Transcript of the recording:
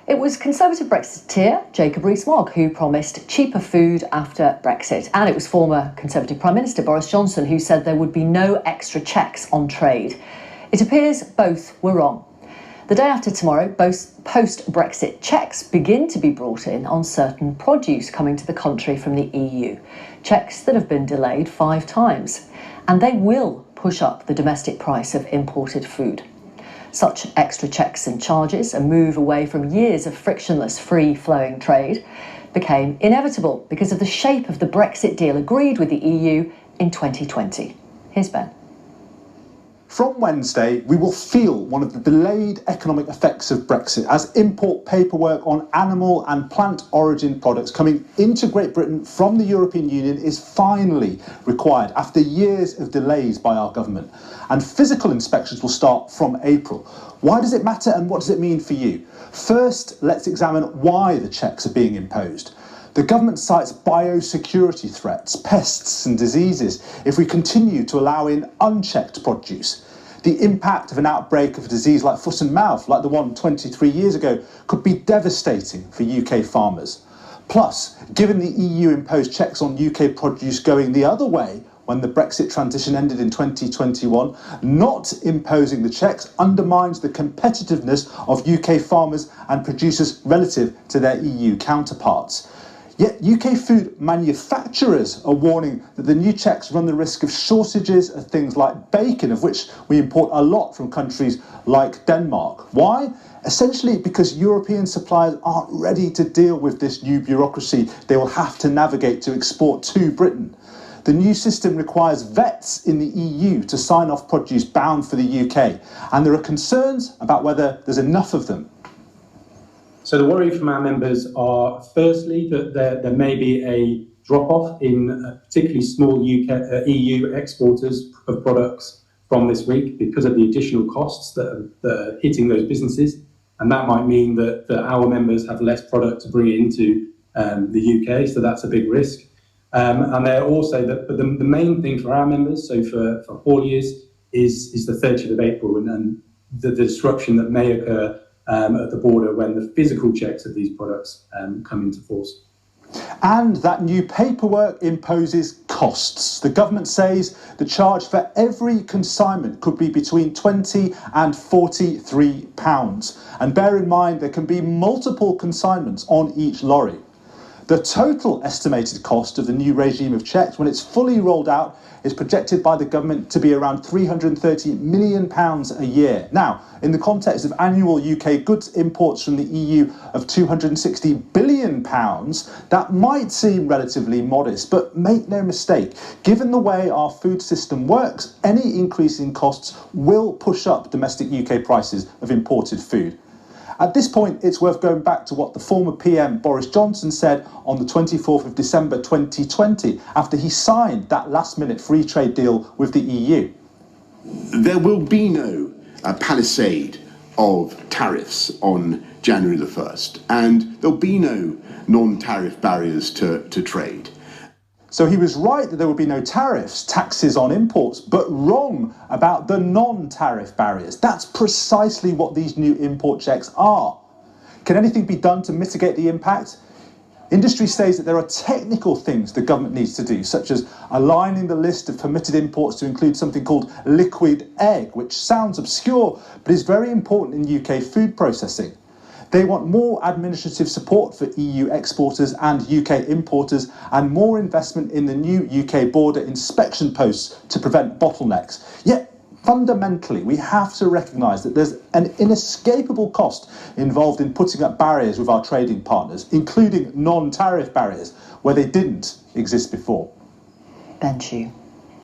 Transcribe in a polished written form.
It was Conservative Brexiteer Jacob Rees-Mogg who promised cheaper food after Brexit. And it was former Conservative Prime Minister Boris Johnson who said there would be no extra checks on trade. It appears both were wrong. The day after tomorrow, post-Brexit checks begin to be brought in on certain produce coming to the country from the EU. Checks that have been delayed 5 times. And they will push up the domestic price of imported food. Such extra checks and charges, a move away from years of frictionless, free-flowing trade, became inevitable because of the shape of the Brexit deal agreed with the EU in 2020. Here's Ben. From Wednesday, we will feel one of the delayed economic effects of Brexit as import paperwork on animal and plant origin products coming into Great Britain from the European Union is finally required after years of delays by our government. And physical inspections will start from April. Why does it matter and what does it mean for you? First, let's examine why the checks are being imposed. The government cites biosecurity threats, pests and diseases if we continue to allow in unchecked produce. The impact of an outbreak of a disease like foot and mouth, like the one 23 years ago, could be devastating for UK farmers. Plus, given the EU imposed checks on UK produce going the other way when the Brexit transition ended in 2021, not imposing the checks undermines the competitiveness of UK farmers and producers relative to their EU counterparts. Yet UK food manufacturers are warning that the new checks run the risk of shortages of things like bacon, of which we import a lot from countries like Denmark. Why? Essentially because European suppliers aren't ready to deal with this new bureaucracy they will have to navigate to export to Britain. The new system requires vets in the EU to sign off produce bound for the UK, and there are concerns about whether there's enough of them. So the worry from our members are, firstly, that there may be a drop-off in particularly small EU exporters of products from this week because of the additional costs that are hitting those businesses. And that might mean that our members have less product to bring into the UK, so that's a big risk. And they're also, the main thing for our members, so for hauliers, is the 30th of April and the disruption that may occur at the border when the physical checks of these products come into force. And that new paperwork imposes costs. The government says the charge for every consignment could be between £20 and £43. And bear in mind, there can be multiple consignments on each lorry. The total estimated cost of the new regime of checks, when it's fully rolled out, is projected by the government to be around £330 million a year. Now, in the context of annual UK goods imports from the EU of £260 billion, that might seem relatively modest, but make no mistake, given the way our food system works, any increase in costs will push up domestic UK prices of imported food. At this point, it's worth going back to what the former PM Boris Johnson said on the 24th of December 2020 after he signed that last-minute free trade deal with the EU. There will be no palisade of tariffs on January the 1st, and there'll be no non-tariff barriers to trade. So he was right that there would be no tariffs, taxes on imports, but wrong about the non-tariff barriers. That's precisely what these new import checks are. Can anything be done to mitigate the impact? Industry says that there are technical things the government needs to do, such as aligning the list of permitted imports to include something called liquid egg, which sounds obscure, but is very important in UK food processing. They want more administrative support for EU exporters and UK importers and more investment in the new UK border inspection posts to prevent bottlenecks. Yet, fundamentally, we have to recognise that there's an inescapable cost involved in putting up barriers with our trading partners, including non-tariff barriers, where they didn't exist before. Ben Chew.